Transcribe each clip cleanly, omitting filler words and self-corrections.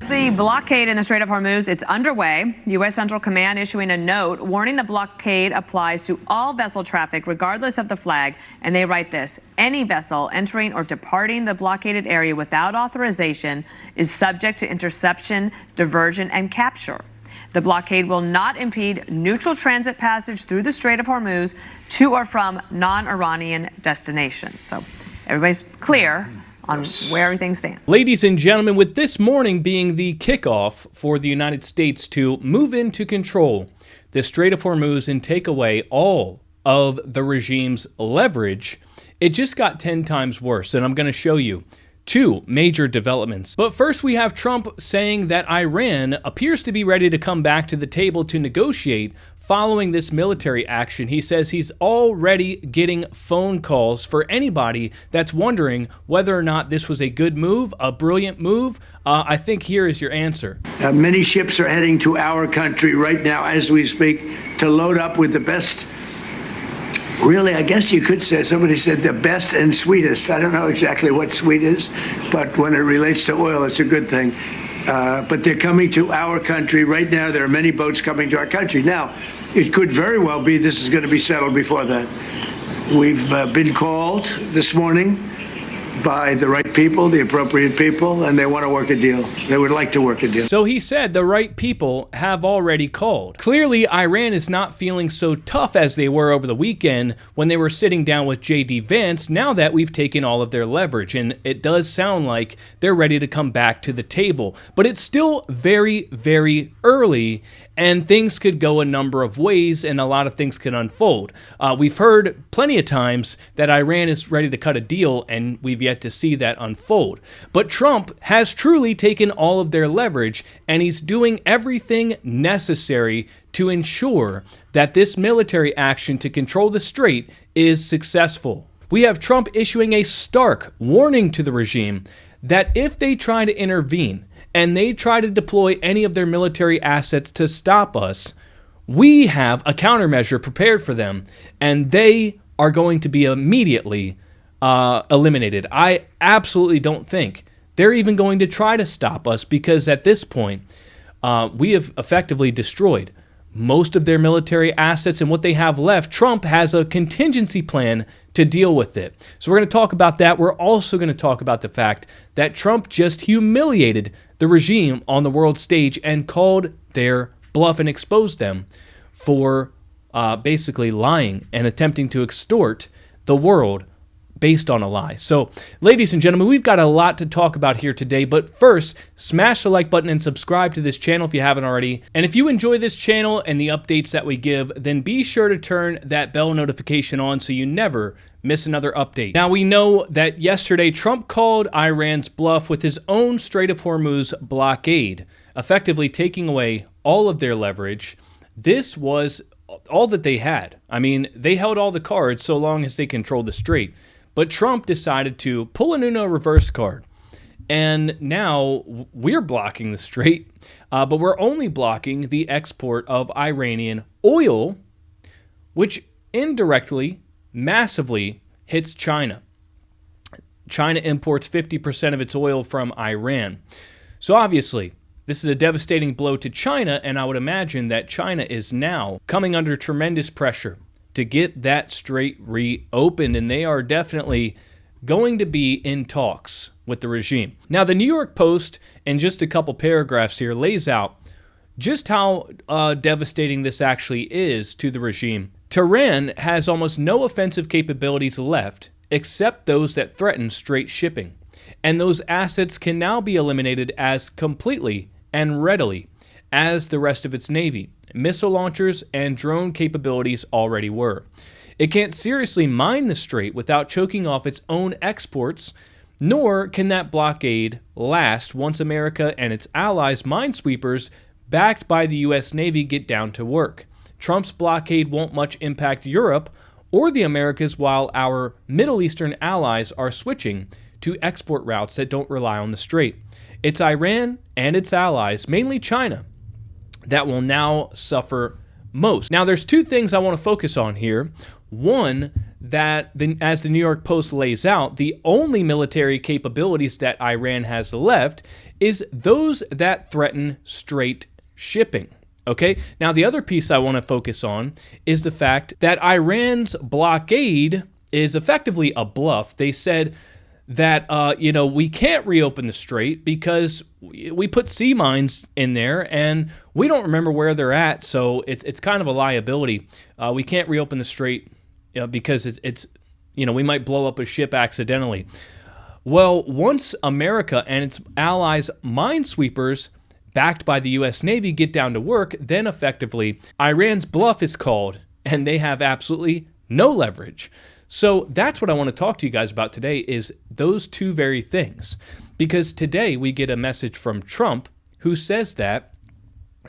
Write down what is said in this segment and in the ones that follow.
the blockade in the Strait of Hormuz, it's underway. U.S. Central Command issuing a note warning the blockade applies to all vessel traffic, regardless of the flag. And they write this: any vessel entering or departing the blockaded area without authorization is subject to interception, diversion, and capture. The blockade will not impede neutral transit passage through the Strait of Hormuz to or from non-Iranian destinations. So everybody's clear on where everything stands. Ladies and gentlemen, with this morning being the kickoff for the United States to move into control the Strait of Hormuz and take away all of the regime's leverage, it just got 10 times worse, and I'm going to show you two major developments. But first, we have Trump saying that Iran appears to be ready to come back to the table to negotiate following this military action. He says he's already getting phone calls for anybody that's wondering whether or not this was a good move, a brilliant move. I think here is your answer. Many ships are heading to our country right now as we speak to load up with the best. Really, I guess you could say, somebody said the best and sweetest. I don't know exactly what sweet is, but when it relates to oil, it's a good thing. But they're coming to our country right now. There are many boats coming to our country. Now, it could very well be this is going to be settled before that. We've been called this morning by the right people, the appropriate people, and they want to work a deal. They would like to work a deal. So he said the right people have already called. Clearly, Iran is not feeling so tough as they were over the weekend when they were sitting down with J.D. Vance, now that we've taken all of their leverage. And it does sound like they're ready to come back to the table. But it's still very, very early, and things could go a number of ways, and a lot of things could unfold. We've heard plenty of times that Iran is ready to cut a deal, and we've yet to see that unfold. But Trump has truly taken all of their leverage, and he's doing everything necessary to ensure that this military action to control the strait is successful. We have Trump issuing a stark warning to the regime that if they try to intervene and they try to deploy any of their military assets to stop us, we have a countermeasure prepared for them, and they are going to be immediately eliminated. I absolutely don't think they're even going to try to stop us, because at this point, we have effectively destroyed most of their military assets, and what they have left, Trump has a contingency plan to deal with it. So we're going to talk about that. We're also going to talk about the fact that Trump just humiliated the regime on the world stage and called their bluff and exposed them for basically lying and attempting to extort the world based on a lie. So, ladies and gentlemen, we've got a lot to talk about here today, but first, smash the like button and subscribe to this channel if you haven't already. And if you enjoy this channel and the updates that we give, then be sure to turn that bell notification on so you never miss another update. Now, we know that yesterday Trump called Iran's bluff with his own Strait of Hormuz blockade, effectively taking away all of their leverage. This was all that they had. I mean, they held all the cards so long as they controlled the strait. But Trump decided to pull an Uno reverse card, and now we're blocking the strait, but we're only blocking the export of Iranian oil, which indirectly, massively hits China. China imports 50% of its oil from Iran. So obviously, this is a devastating blow to China, and I would imagine that China is now coming under tremendous pressure to get that strait reopened, and they are definitely going to be in talks with the regime. Now, the New York Post, in just a couple paragraphs here, lays out just how devastating this actually is to the regime. Tehran has almost no offensive capabilities left, except those that threaten straight shipping, and those assets can now be eliminated as completely and readily as the rest of its navy, missile launchers, and drone capabilities already were. It can't seriously mine the strait without choking off its own exports, nor can that blockade last once America and its allies' minesweepers, backed by the U.S. Navy, get down to work. Trump's blockade won't much impact Europe or the Americas, while our Middle Eastern allies are switching to export routes that don't rely on the strait. It's Iran and its allies, mainly China, that will now suffer most. Now, there's two things I want to focus on here. One, that, as the New York Post lays out, the only military capabilities that Iran has left is those that threaten straight shipping. Okay, now the other piece I want to focus on is the fact that Iran's blockade is effectively a bluff. They said that, we can't reopen the strait because we put sea mines in there and we don't remember where they're at, so it's kind of a liability. We can't reopen the strait because it's we might blow up a ship accidentally. Well, once America and its allies, minesweepers, backed by the U.S. Navy, get down to work, then effectively Iran's bluff is called and they have absolutely no leverage. So that's what I want to talk to you guys about today, is those two very things. Because today we get a message from Trump who says that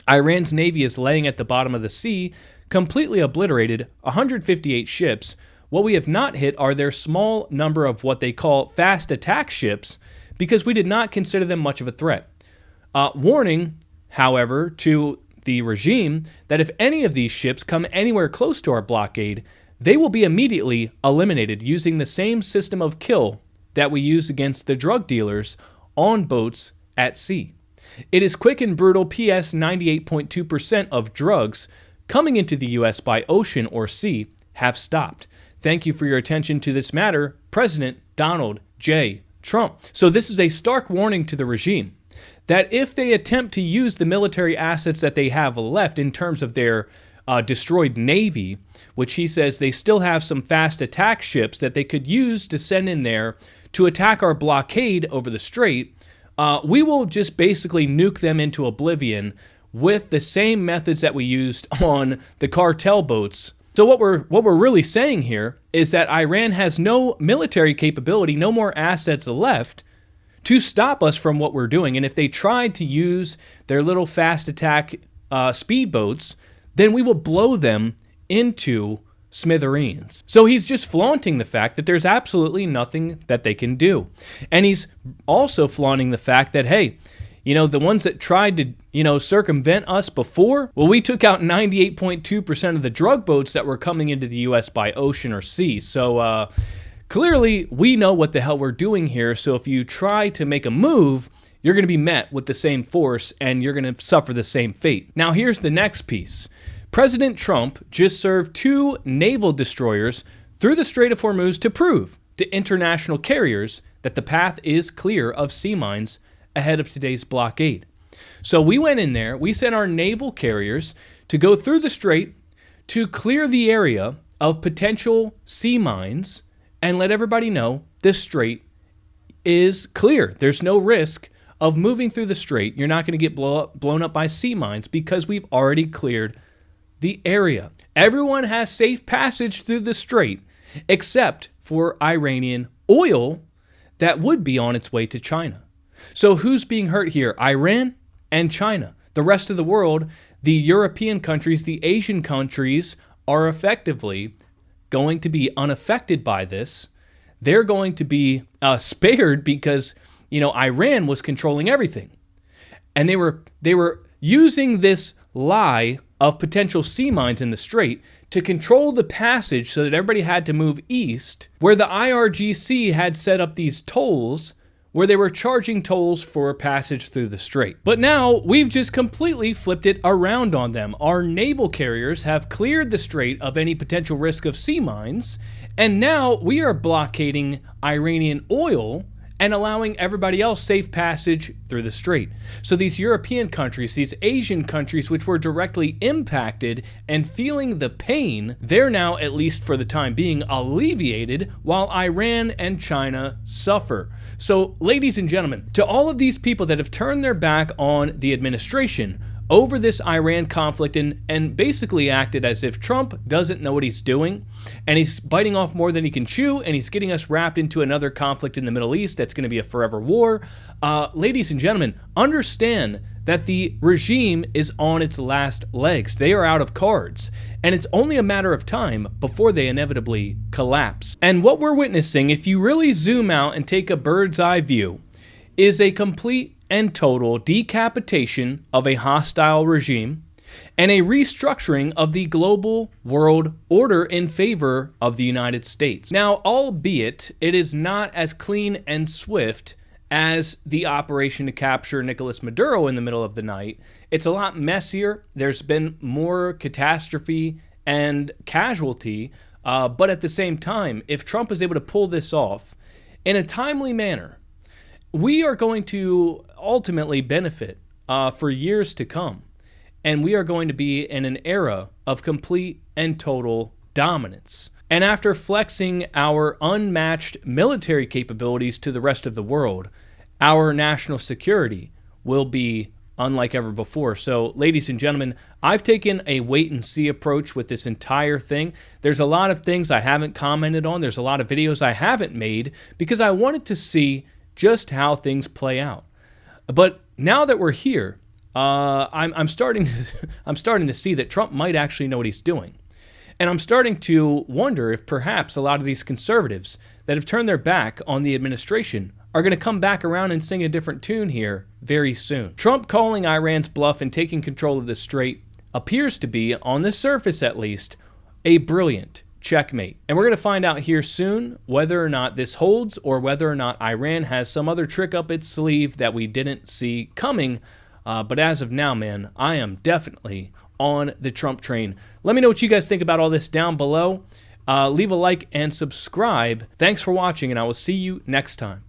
Iran's Navy is laying at the bottom of the sea, completely obliterated 158 ships. What we have not hit are their small number of what they call fast attack ships, because we did not consider them much of a threat. Warning, however, to the regime that if any of these ships come anywhere close to our blockade, they will be immediately eliminated using the same system of kill that we use against the drug dealers on boats at sea. It is quick and brutal. P.S. 98.2% of drugs coming into the U.S. by ocean or sea have stopped. Thank you for your attention to this matter, President Donald J. Trump. So this is a stark warning to the regime that if they attempt to use the military assets that they have left in terms of their destroyed Navy, which he says they still have some fast attack ships that they could use to send in there to attack our blockade over the strait, we will just basically nuke them into oblivion with the same methods that we used on the cartel boats. So what we're really saying here is that Iran has no military capability, no more assets left to stop us from what we're doing. And if they tried to use their little fast attack speedboats, then we will blow them into smithereens. So he's just flaunting the fact that there's absolutely nothing that they can do. And he's also flaunting the fact that, hey, the ones that tried to, circumvent us before, well, we took out 98.2% of the drug boats that were coming into the U.S. by ocean or sea. So clearly, we know what the hell we're doing here. So if you try to make a move, you're going to be met with the same force and you're going to suffer the same fate. Now, here's the next piece. President Trump just served 2 naval destroyers through the Strait of Hormuz to prove to international carriers that the path is clear of sea mines ahead of today's blockade. So we went in there, we sent our naval carriers to go through the strait to clear the area of potential sea mines and let everybody know this strait is clear. There's no risk of moving through the strait. You're not going to get blown up by sea mines because we've already cleared the area. Everyone has safe passage through the strait except for Iranian oil that would be on its way to China. So who's being hurt here? Iran and China. The rest of the world, the European countries, the Asian countries are effectively going to be unaffected by this. They're going to be spared because, Iran was controlling everything. And they were using this lie of potential sea mines in the strait to control the passage so that everybody had to move east, where the IRGC had set up these tolls where they were charging tolls for passage through the strait. But now we've just completely flipped it around on them. Our naval carriers have cleared the strait of any potential risk of sea mines, and now we are blockading Iranian oil and allowing everybody else safe passage through the strait. So these European countries, these Asian countries, which were directly impacted and feeling the pain, they're now, at least for the time being, alleviated while Iran and China suffer. So, ladies and gentlemen, to all of these people that have turned their back on the administration over this Iran conflict and basically acted as if Trump doesn't know what he's doing, and he's biting off more than he can chew, and he's getting us wrapped into another conflict in the Middle East that's going to be a forever war. Ladies and gentlemen, understand that the regime is on its last legs. They are out of cards, and it's only a matter of time before they inevitably collapse. And what we're witnessing, if you really zoom out and take a bird's eye view, is a complete and total decapitation of a hostile regime. and a restructuring of the global world order in favor of the United States. Now, albeit it is not as clean and swift as the operation to capture Nicolas Maduro in the middle of the night, it's a lot messier. There's been more catastrophe and casualty, but at the same time, if Trump is able to pull this off in a timely manner, we are going to ultimately benefit for years to come. And we are going to be in an era of complete and total dominance. And after flexing our unmatched military capabilities to the rest of the world, our national security will be unlike ever before. So, ladies and gentlemen, I've taken a wait-and-see approach with this entire thing. There's a lot of things I haven't commented on. There's a lot of videos I haven't made because I wanted to see just how things play out. But now that we're here, I'm starting to see that Trump might actually know what he's doing. And I'm starting to wonder if perhaps a lot of these conservatives that have turned their back on the administration are going to come back around and sing a different tune here very soon. Trump calling Iran's bluff and taking control of the strait appears to be, on the surface at least, a brilliant checkmate. And we're going to find out here soon whether or not this holds or whether or not Iran has some other trick up its sleeve that we didn't see coming. But as of now, man, I am definitely on the Trump train. Let me know what you guys think about all this down below. Leave a like and subscribe. Thanks for watching, and I will see you next time.